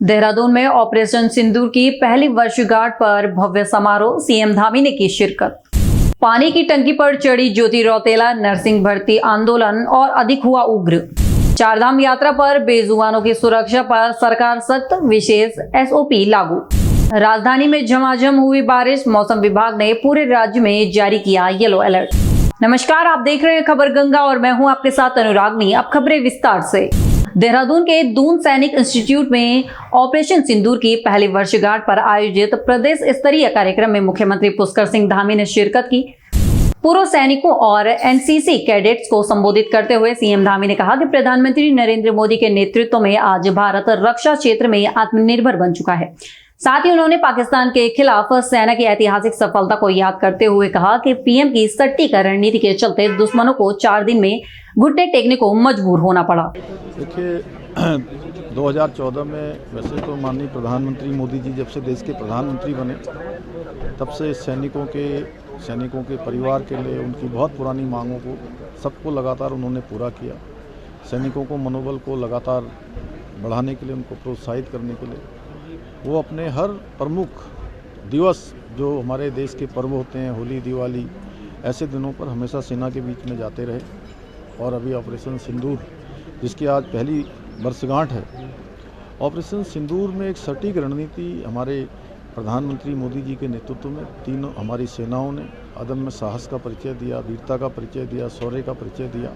देहरादून में ऑपरेशन सिंदूर की पहली वर्षगांठ पर भव्य समारोह, सीएम धामी ने की शिरकत। पानी की टंकी पर चढ़ी ज्योति रौतेला, नर्सिंग भर्ती आंदोलन और अधिक हुआ उग्र। चारधाम यात्रा पर बेजुबानों की सुरक्षा पर सरकार सख्त, विशेष एसओपी लागू। राजधानी में झमाझम हुई बारिश, मौसम विभाग ने पूरे राज्य में जारी किया येलो अलर्ट। नमस्कार, आप देख रहे हैं खबर गंगा और मैं हूं आपके साथ अनुरागनी। अब खबरें विस्तार से। देहरादून के दून सैनिक इंस्टीट्यूट में ऑपरेशन सिंदूर की पहली वर्षगांठ पर आयोजित प्रदेश स्तरीय कार्यक्रम में मुख्यमंत्री पुष्कर सिंह धामी ने शिरकत की। पूर्व सैनिकों और एनसीसी कैडेट्स को संबोधित करते हुए सीएम धामी ने कहा कि प्रधानमंत्री नरेंद्र मोदी के नेतृत्व में आज भारत रक्षा क्षेत्र में आत्मनिर्भर बन चुका है। साथ ही उन्होंने पाकिस्तान के खिलाफ सेना की ऐतिहासिक सफलता को याद करते हुए कहा कि पीएम की सटीक रणनीति के चलते दुश्मनों को 4 दिन में घुटने टेकने को मजबूर होना पड़ा। देखिए 2014 में वैसे तो माननीय प्रधानमंत्री मोदी जी जब से देश के प्रधानमंत्री बने तब से सैनिकों के परिवार के लिए उनकी बहुत पुरानी मांगों को सबको लगातार उन्होंने पूरा किया। सैनिकों को मनोबल को लगातार बढ़ाने के लिए, उनको प्रोत्साहित करने के लिए वो अपने हर प्रमुख दिवस जो हमारे देश के पर्व होते हैं, होली, दिवाली, ऐसे दिनों पर हमेशा सेना के बीच में जाते रहे। और अभी ऑपरेशन सिंदूर जिसकी आज पहली वर्षगांठ है, ऑपरेशन सिंदूर में एक सटीक रणनीति हमारे प्रधानमंत्री मोदी जी के नेतृत्व में तीनों हमारी सेनाओं ने अदम्य साहस का परिचय दिया, वीरता का परिचय दिया, शौर्य का परिचय दिया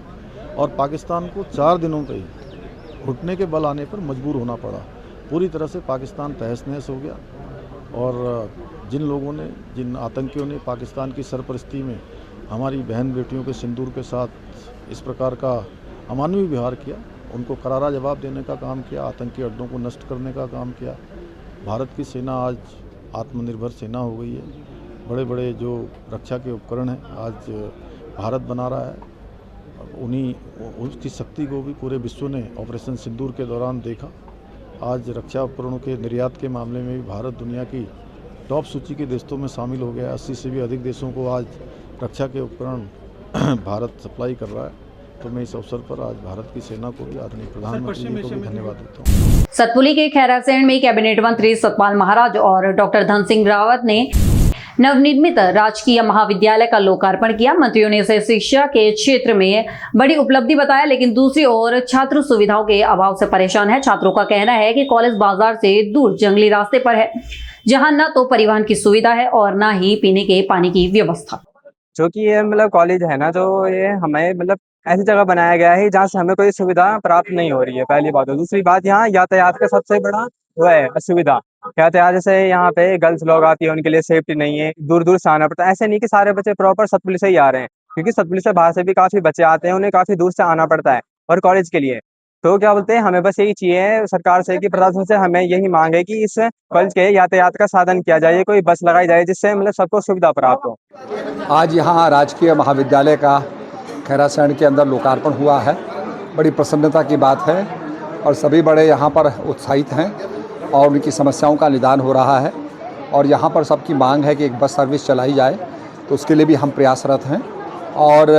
और पाकिस्तान को 4 दिनों पे ही घुटने के बल आने पर मजबूर होना पड़ा। पूरी तरह से पाकिस्तान तहस नहस हो गया और जिन आतंकियों ने पाकिस्तान की सरपरस्ती में हमारी बहन बेटियों के सिंदूर के साथ इस प्रकार का अमानवीय व्यवहार किया, उनको करारा जवाब देने का काम किया, आतंकी अड्डों को नष्ट करने का काम किया। भारत की सेना आज आत्मनिर्भर सेना हो गई है। बड़े बड़े जो रक्षा के उपकरण हैं आज भारत बना रहा है। उसकी शक्ति को भी पूरे विश्व ने ऑपरेशन सिंदूर के दौरान देखा। आज रक्षा उपकरणों के निर्यात के मामले में भी भारत दुनिया की टॉप सूची के देशों में शामिल हो गया है। 80 से भी अधिक देशों को आज रक्षा के उपकरण भारत सप्लाई कर रहा है। तो मैं इस अवसर पर आज भारत की सेना को भी, आदरणीय प्रधानमंत्री जी को भी धन्यवाद देता हूँ। सतपुली के खैरासैंण में कैबिनेट मंत्री सतपाल महाराज और डॉक्टर धन सिंह रावत ने नवनिर्मित राजकीय महाविद्यालय का लोकार्पण किया। मंत्रियों ने इसे शिक्षा के क्षेत्र में बड़ी उपलब्धि बताया, लेकिन दूसरी ओर छात्र सुविधाओं के अभाव से परेशान है। छात्रों का कहना है कि कॉलेज बाजार से दूर जंगली रास्ते पर है, जहां न तो परिवहन की सुविधा है और न ही पीने के पानी की व्यवस्था। जो कि ये कॉलेज है ना, जो ये हमें ऐसी जगह बनाया गया है जहाँ से हमें कोई सुविधा प्राप्त नहीं हो रही है, पहली बात। और दूसरी बात, यहाँ यातायात का सबसे बड़ा वो है असुविधा। यातायात जैसे यहाँ पे गर्ल्स लोग आती है, उनके लिए सेफ्टी नहीं है, दूर दूर से आना पड़ता है। ऐसे नहीं कि सारे बच्चे प्रॉपर सतपुली से ही आ रहे हैं, क्योंकि सतपुली से बाहर से भी काफी बच्चे आते हैं, उन्हें काफी दूर से आना पड़ता है और कॉलेज के लिए। तो क्या बोलते हैं, हमें बस यही चाहिए सरकार से कि प्रशासन से हमें यही मांग है कि इस कॉलेज के यातायात का साधन किया जाए, कोई बस लगाई जाए जिससे सबको सुविधा प्राप्त हो। आज यहाँ राजकीय महाविद्यालय का खैरासैंण के अंदर लोकार्पण हुआ है। बड़ी प्रसन्नता की बात है और सभी बड़े यहाँ पर उत्साहित हैं और उनकी समस्याओं का निदान हो रहा है। और यहाँ पर सबकी मांग है कि एक बस सर्विस चलाई जाए, तो उसके लिए भी हम प्रयासरत हैं। और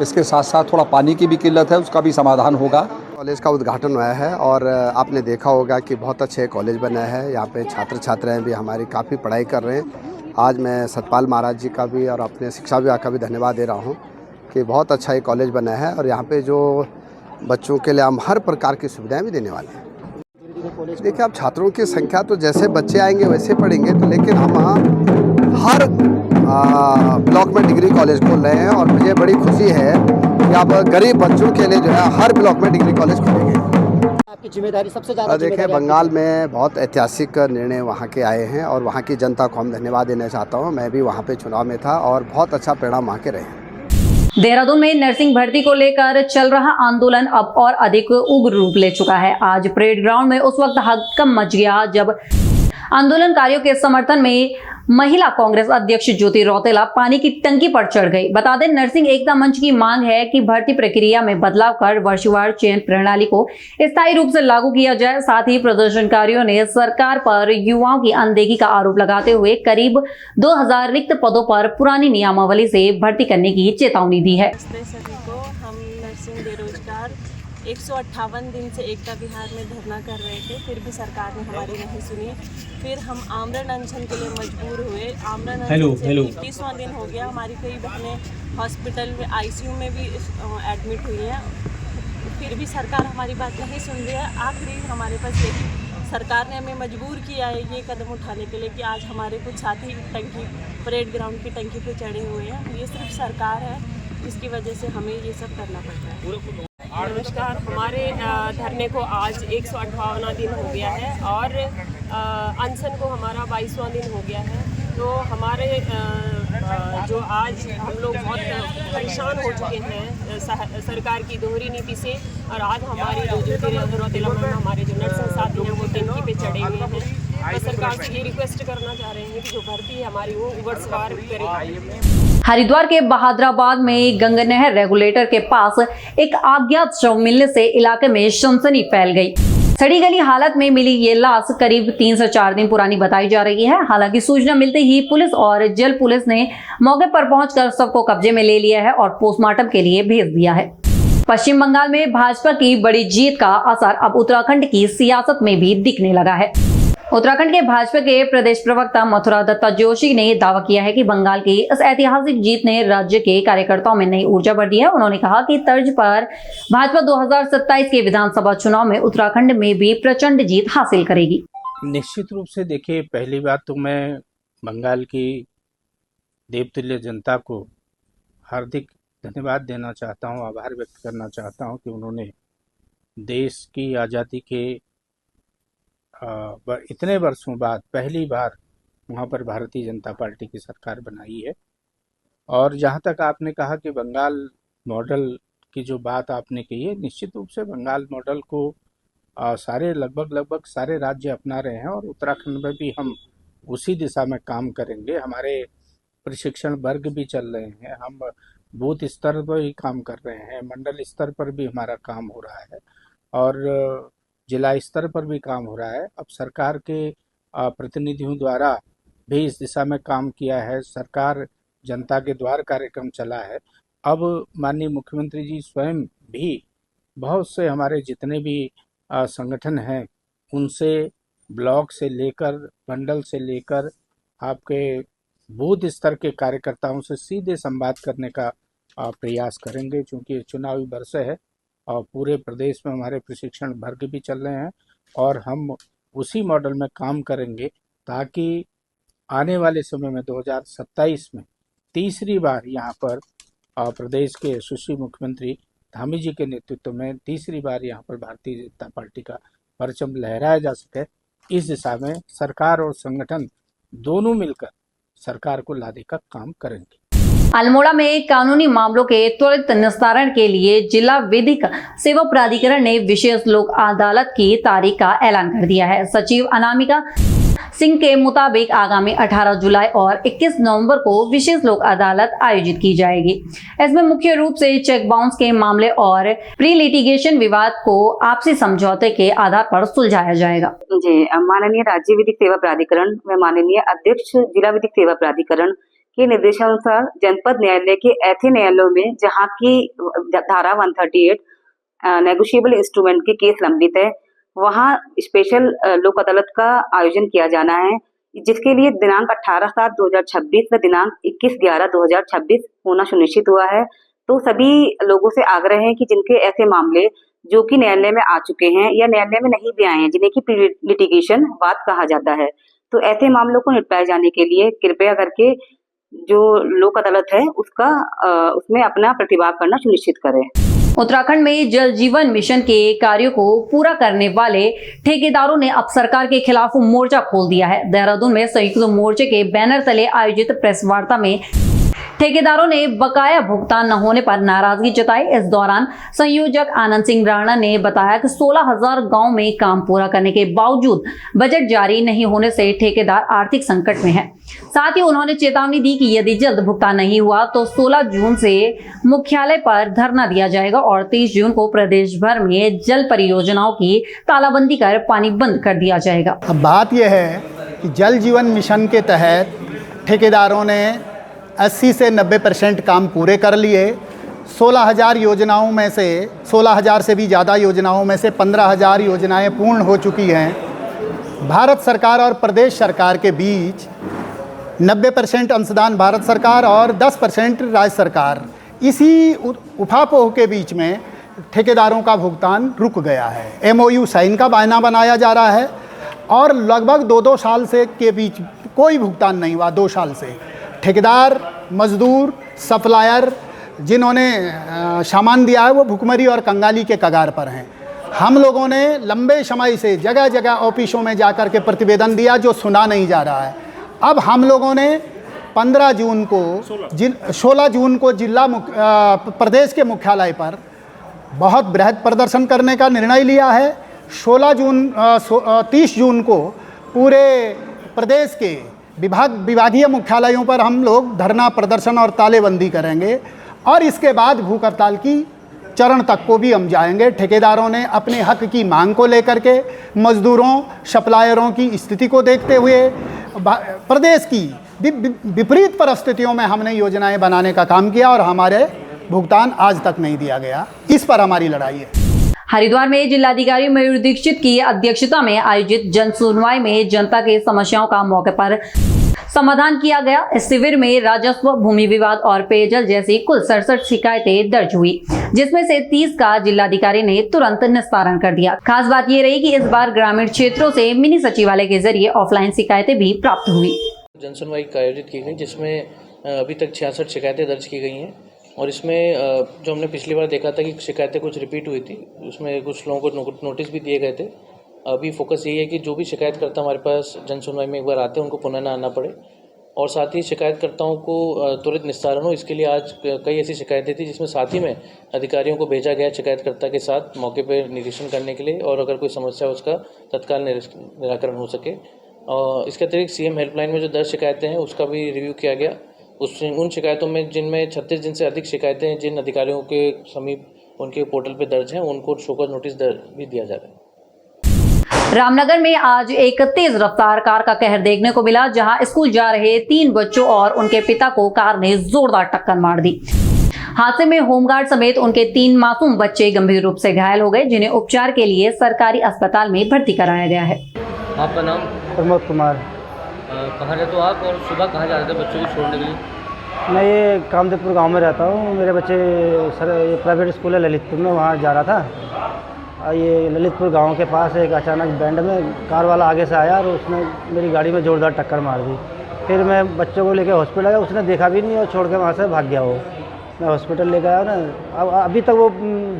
इसके साथ साथ थोड़ा पानी की भी किल्लत है, उसका भी समाधान होगा। कॉलेज का उद्घाटन हुआ है और आपने देखा होगा कि बहुत अच्छे कॉलेज बने हैं। यहाँ पे छात्र छात्राएँ भी हमारी काफ़ी पढ़ाई कर रहे हैं। आज मैं सतपाल महाराज जी का भी और अपने शिक्षा विभाग का भी धन्यवाद दे रहा हूँ कि बहुत अच्छा ये कॉलेज बना है और यहाँ पे जो बच्चों के लिए हम हर प्रकार की सुविधाएं भी देने वाले हैं। देखिए, अब छात्रों की संख्या तो जैसे बच्चे आएंगे वैसे पढ़ेंगे, तो लेकिन हम वहाँ हर ब्लॉक में डिग्री कॉलेज खोल रहे हैं और मुझे बड़ी खुशी है कि अब गरीब बच्चों के लिए जो है हर ब्लॉक में डिग्री कॉलेज खोलेंगे। आपकी जिम्मेदारी सबसे ज़्यादा। देखिए, बंगाल में बहुत ऐतिहासिक निर्णय वहाँ के आए हैं और वहाँ की जनता को हम धन्यवाद देना चाहता हूँ। मैं भी वहाँ पे चुनाव में था और बहुत अच्छा परिणाम वहाँ के रहे। देहरादून में नर्सिंग भर्ती को लेकर चल रहा आंदोलन अब और अधिक उग्र रूप ले चुका है। आज परेड ग्राउंड में उस वक्त हड़कंप मच गया जब आंदोलनकारियों के समर्थन में महिला कांग्रेस अध्यक्ष ज्योति रौतेला पानी की टंकी पर चढ़ गई। बता दें, नर्सिंग एकता मंच की मांग है कि भर्ती प्रक्रिया में बदलाव कर वर्षवार चयन प्रणाली को स्थायी रूप से लागू किया जाए। साथ ही प्रदर्शनकारियों ने सरकार पर युवाओं की अनदेखी का आरोप लगाते हुए करीब 2000 रिक्त पदों पर पुरानी नियमावली से भर्ती करने की चेतावनी दी है। सभी को हम नर्सिंग बेरोजगार 158 दिन से एकता विहार में धरना कर रहे थे, फिर भी सरकार ने हमारी नहीं सुनी। फिर हम आमरण अनशन के लिए मजबूर हुए। आमरण अनशन से 21वां दिन हो गया। हमारी कई बहनें हॉस्पिटल में ICU में भी एडमिट हुई हैं, फिर भी सरकार हमारी बात नहीं सुन रही है। आखिरी हमारे पास सरकार ने हमें मजबूर किया है ये कदम उठाने के लिए कि आज हमारे कुछ साथी टंकी परेड ग्राउंड की टंकी पे चढ़े हुए हैं। ये सिर्फ सरकार है, इसकी वजह से हमें ये सब करना पड़ रहा है। नमस्कार, हमारे धरने को आज 158वां दिन हो गया है और अनशन को हमारा 22वां दिन हो गया है। तो हमारे जो आज हम लोग बहुत परेशान हो चुके हैं सरकार की दोहरी नीति से, और आज हमारी जो ज्योति में हमारे जो नर्सिंग साथी हैं वो टंकी पे चढ़े हुए हैं। तो सरकार से ये रिक्वेस्ट करना चाह रहे हैं कि जो भर्ती है हमारी वो उबड़ सवार करे। हरिद्वार के बहादुराबाद में गंगा नहर रेगुलेटर के पास एक अज्ञात शव मिलने से इलाके में सनसनी फैल गई। सड़ी गली हालत में मिली ये लाश करीब 3 से 4 दिन पुरानी बताई जा रही है। हालांकि सूचना मिलते ही पुलिस और जल पुलिस ने मौके पर पहुंचकर शव को कब्जे में ले लिया है और पोस्टमार्टम के लिए भेज दिया है। पश्चिम बंगाल में भाजपा की बड़ी जीत का असर अब उत्तराखंड की सियासत में भी दिखने लगा है। उत्तराखंड के भाजपा के प्रदेश प्रवक्ता मथुरा दत्ता जोशी ने दावा किया है कि बंगाल की इस ऐतिहासिक जीत ने राज्य के कार्यकर्ताओं में नई ऊर्जा भर दी है। उन्होंने कहा कि तर्ज पर भाजपा 2027 के विधानसभा चुनाव में उत्तराखंड में भी प्रचंड जीत हासिल करेगी। निश्चित रूप से देखिए, पहली बात तो मैं बंगाल की देवतुल्य जनता को हार्दिक धन्यवाद देना चाहता हूं, आभार व्यक्त करना चाहता हूं कि उन्होंने देश की आज़ादी के इतने वर्षों बाद पहली बार वहाँ पर भारतीय जनता पार्टी की सरकार बनाई है। और जहाँ तक आपने कहा कि बंगाल मॉडल की जो बात आपने कही है, निश्चित रूप से बंगाल मॉडल को सारे लगभग सारे राज्य अपना रहे हैं और उत्तराखंड में भी हम उसी दिशा में काम करेंगे। हमारे प्रशिक्षण वर्ग भी चल रहे हैं, हम बूथ स्तर पर ही काम कर रहे हैं, मंडल स्तर पर भी हमारा काम हो रहा है और जिला स्तर पर भी काम हो रहा है। अब सरकार के प्रतिनिधियों द्वारा भी इस दिशा में काम किया है। सरकार जनता के द्वार कार्यक्रम चला है। अब माननीय मुख्यमंत्री जी स्वयं भी बहुत से हमारे जितने भी संगठन हैं उनसे ब्लॉक से लेकर मंडल से लेकर आपके बूथ स्तर के कार्यकर्ताओं से सीधे संवाद करने का प्रयास करेंगे, क्योंकि चुनावी वर्ष है और पूरे प्रदेश में हमारे प्रशिक्षण वर्ग भी चल रहे हैं और हम उसी मॉडल में काम करेंगे ताकि आने वाले समय में 2027 में तीसरी बार यहाँ पर प्रदेश के यशस्वी मुख्यमंत्री धामी जी के नेतृत्व में तीसरी बार यहाँ पर भारतीय जनता पार्टी का परचम लहराया जा सके। इस दिशा में सरकार और संगठन दोनों मिलकर सरकार को लाने का काम करेंगे। अल्मोड़ा में कानूनी मामलों के त्वरित निस्तारण के लिए जिला विधिक सेवा प्राधिकरण ने विशेष लोक अदालत की तारीख का ऐलान कर दिया है। सचिव अनामिका सिंह के मुताबिक आगामी 18 जुलाई और 21 नवंबर को विशेष लोक अदालत आयोजित की जाएगी। इसमें मुख्य रूप से चेक बाउंस के मामले और प्री लिटिगेशन विवाद को आपसी समझौते के आधार पर सुलझाया जाएगा। जी, माननीय राज्य विधिक सेवा प्राधिकरण व माननीय अध्यक्ष जिला विधिक सेवा प्राधिकरण के निर्देशानुसार जनपद न्यायालय के ऐसे न्यायालयों में जहां की धारा 138 नेगोशिएबल इंस्ट्रूमेंट के केस लंबित है, वहां स्पेशल लोक अदालत का आयोजन किया जाना है, जिसके लिए दिनांक 18/7/2026 व दिनांक 21/11/2026 होना सुनिश्चित हुआ है। तो सभी लोगों से आग्रह है कि जिनके ऐसे मामले जो कि न्यायालय में आ चुके हैं या न्यायालय में नहीं भी आए हैं, जिन्हें की प्री लिटिगेशन वाद कहा जाता है, तो ऐसे मामलों को निपटाए जाने के लिए कृपया करके जो लोक अदालत है उसमें अपना प्रतिभाग करना सुनिश्चित करें। उत्तराखंड में जल जीवन मिशन के कार्यों को पूरा करने वाले ठेकेदारों ने अब सरकार के खिलाफ मोर्चा खोल दिया है। देहरादून में संयुक्त मोर्चे के बैनर तले आयोजित प्रेस वार्ता में ठेकेदारों ने बकाया भुगतान न होने पर नाराजगी जताई। इस दौरान संयोजक आनंद सिंह राणा ने बताया कि 16,000 गांव में काम पूरा करने के बावजूद बजट जारी नहीं होने से ठेकेदार आर्थिक संकट में है। साथ ही उन्होंने चेतावनी दी कि यदि जल्द भुगतान नहीं हुआ तो 16 जून से मुख्यालय पर धरना दिया जाएगा और 30 जून को प्रदेश भर में जल परियोजनाओं की तालाबंदी कर पानी बंद कर दिया जाएगा। अब बात यह है कि जल जीवन मिशन के तहत ठेकेदारों ने 80 से 90% काम पूरे कर लिए, 16,000 योजनाओं में से 16,000 से भी ज़्यादा योजनाओं में से 15,000 योजनाएं पूर्ण हो चुकी हैं। भारत सरकार और प्रदेश सरकार के बीच 90% अंशदान भारत सरकार और 10% राज्य सरकार, इसी उफापोह के बीच में ठेकेदारों का भुगतान रुक गया है। MOU साइन का बहाना बनाया जा रहा है और लगभग 2-2 साल से के बीच कोई भुगतान नहीं हुआ। 2 साल से ठेकेदार, मजदूर, सप्लायर जिन्होंने सामान दिया है वो भुखमरी और कंगाली के कगार पर हैं। हम लोगों ने लंबे समय से जगह जगह ऑफिसों में जाकर के प्रतिवेदन दिया जो सुना नहीं जा रहा है। अब हम लोगों ने 16 जून को प्रदेश के मुख्यालय पर बहुत बृहद प्रदर्शन करने का निर्णय लिया है। 30 जून को पूरे प्रदेश के विभागीय मुख्यालयों पर हम लोग धरना प्रदर्शन और तालेबंदी करेंगे और इसके बाद भूख हड़ताल की चरण तक को भी हम जाएंगे। ठेकेदारों ने अपने हक की मांग को लेकर के, मजदूरों, सप्लायरों की स्थिति को देखते हुए प्रदेश की विपरीत परिस्थितियों में हमने योजनाएं बनाने का काम किया और हमारे भुगतान आज तक नहीं दिया गया। इस पर हमारी लड़ाई है। हरिद्वार में जिलाधिकारी मयूर दीक्षित की अध्यक्षता में आयोजित जन सुनवाई में जनता की समस्याओं का मौके पर समाधान किया गया। इस शिविर में राजस्व, भूमि विवाद और पेयजल जैसी कुल 67 शिकायतें दर्ज हुई, जिसमें से 30 का जिलाधिकारी ने तुरंत निस्तारण कर दिया। खास बात ये रही कि इस बार ग्रामीण क्षेत्रों से मिनी सचिवालय के जरिए ऑफलाइन शिकायतें भी प्राप्त हुई। जन सुनवाई का आयोजित की गई, जिसमें अभी तक 66 शिकायतें दर्ज की गई हैं और इसमें जो हमने पिछली बार देखा था कि शिकायतें कुछ रिपीट हुई थी, उसमें कुछ लोगों को नोटिस भी दिए गए थे। अभी फोकस यही है कि जो भी शिकायतकर्ता हमारे पास जन सुनवाई में एक बार आते हैं उनको पुनः ना आना पड़े और साथ ही शिकायतकर्ताओं को त्वरित निस्तारण हो। इसके लिए आज कई ऐसी शिकायतें थी जिसमें साथ ही में अधिकारियों को भेजा गया शिकायतकर्ता के साथ मौके पर निरीक्षण करने के लिए और अगर कोई समस्या हो उसका तत्काल निराकरण हो सके। इसके अतिरिक्त CM हेल्पलाइन में जो 10 शिकायतें हैं उसका भी रिव्यू किया गया। उन शिकायतों में जिनमें 36 दिन से अधिक शिकायतें हैं जिन अधिकारियों के समीप उनके पोर्टल पे दर्ज हैं उनको शोकॉज नोटिस भी दिया जा रहा है। रामनगर में आज एक तेज रफ्तार कार का कहर देखने को मिला, जहां स्कूल जा रहे 3 बच्चों और उनके पिता को कार ने जोरदार टक्कर मार दी। हादसे में होमगार्ड समेत उनके 3 मासूम बच्चे गंभीर रूप से घायल हो गए, जिन्हें उपचार के लिए सरकारी अस्पताल में भर्ती कराया गया है। आपका नाम? प्रमोद कुमार। कहाँ रहते हो आप और सुबह कहाँ जा रहे थे बच्चों को छोड़ने के लिए? मैं ये कामदेवपुर गांव में रहता हूँ। मेरे बच्चे ये प्राइवेट स्कूल है ललितपुर में, वहाँ जा रहा था। ये ललितपुर गांव के पास एक अचानक बैंड में कार वाला आगे से आया और उसने मेरी गाड़ी में जोरदार टक्कर मार दी। फिर मैं बच्चों को लेकर हॉस्पिटल आया, उसने देखा भी नहीं और छोड़ के वहाँ से भाग गया। वो मैं हॉस्पिटल ले गया ना, अब अभी तक वो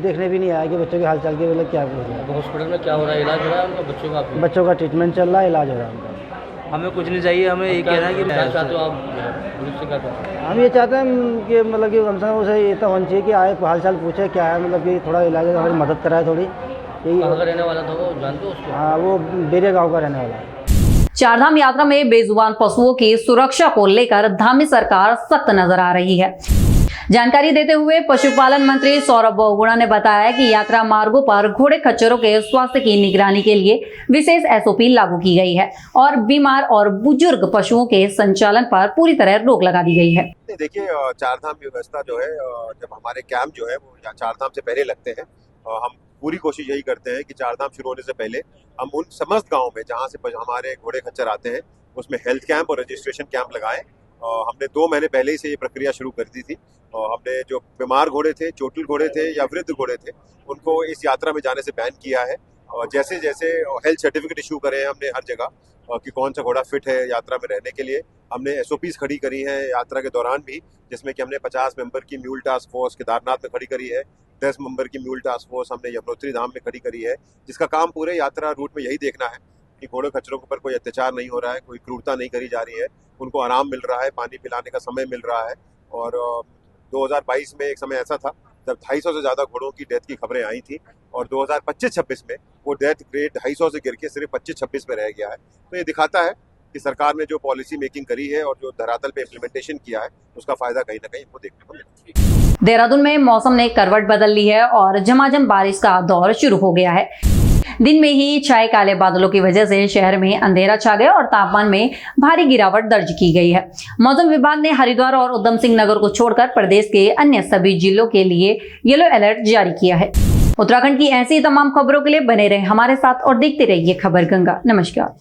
देखने भी नहीं आया कि बच्चों के हाल चाल के मतलब क्या हो रहा है। हॉस्पिटल में क्या हो रहा है? इलाज हो रहा है उनका? बच्चों का? बच्चों का ट्रीटमेंट चल रहा है, इलाज हो रहा है उनका। हमें कुछ नहीं चाहिए, हमें ये कहना है कि क्या चाहते हो आप? हम ये चाहते हैं कि मतलब कि कम से कम उसे ये तो होना चाहिए कि आए हाल चाल पूछे क्या है, मतलब कि थोड़ा इलाज हमारी मदद कराए थोड़ी। कहाँ का रहने वाला था वो, जानते हो उसको? हाँ, वो बेरिया गाँव का रहने वाला है। चारधाम यात्रा में बेजुबान पशुओं की सुरक्षा को लेकर धामी सरकार सख्त नजर आ रही है। जानकारी देते हुए पशुपालन मंत्री सौरभ बहुगुणा ने बताया कि यात्रा मार्गों पर घोड़े खच्चरों के स्वास्थ्य की निगरानी के लिए विशेष SOP लागू की गई है और बीमार और बुजुर्ग पशुओं के संचालन पर पूरी तरह रोक लगा दी गई है। देखिए, चारधाम व्यवस्था जो है, जब हमारे कैंप जो है वो चारधाम से पहले लगते हैं, हम पूरी कोशिश यही करते हैं कि चारधाम शुरू होने से पहले हम उन समस्त गाँव में जहाँ से हमारे घोड़े खच्चर आते हैं उसमें हेल्थ कैंप और रजिस्ट्रेशन कैंप लगाएं। हमने 2 महीने पहले ही से ये प्रक्रिया शुरू कर दी थी। हमने जो बीमार घोड़े थे, चोटिल घोड़े थे या वृद्ध घोड़े थे, उनको इस यात्रा में जाने से बैन किया है। और जैसे जैसे हेल्थ सर्टिफिकेट इशू करे हैं हमने हर जगह कि कौन सा घोड़ा फिट है यात्रा में रहने के लिए। हमने SOPs खड़ी करी हैं यात्रा के दौरान भी, जिसमें कि हमने 50 मेंबर की म्यूल टास्क फोर्स केदारनाथ में खड़ी करी है, 10 मेंबर की म्यूल टास्क फोर्स हमने यमुनोत्री धाम में खड़ी करी है, जिसका काम पूरे यात्रा रूट में यही देखना है कि घोड़े खच्चरों के ऊपर कोई अत्याचार नहीं हो रहा है, कोई क्रूरता नहीं करी जा रही है, उनको आराम मिल रहा है, पानी पिलाने का समय मिल रहा है। और 2022 में एक समय ऐसा था जब 250 से ज़्यादा घोड़ों की डेथ की खबरें आई थी और 2025-26 में वो डेथ रेट 250 से गिर के सिर्फ 25-26 में रह गया है। तो ये दिखाता है कि सरकार ने जो पॉलिसी मेकिंग करी है और जो धरातल पे इम्प्लीमेंटेशन किया है उसका फायदा कहीं ना कहीं हमको देखने को मिला। देहरादून में मौसम ने करवट बदल ली है और झमाझम बारिश का दौर शुरू हो गया है। दिन में ही छाए काले बादलों की वजह से शहर में अंधेरा छा गया और तापमान में भारी गिरावट दर्ज की गई है। मौसम विभाग ने हरिद्वार और उधम सिंह नगर को छोड़कर प्रदेश के अन्य सभी जिलों के लिए येलो अलर्ट जारी किया है। उत्तराखंड की ऐसी तमाम खबरों के लिए बने रहे हमारे साथ और देखते रहिए खबर गंगा। नमस्कार।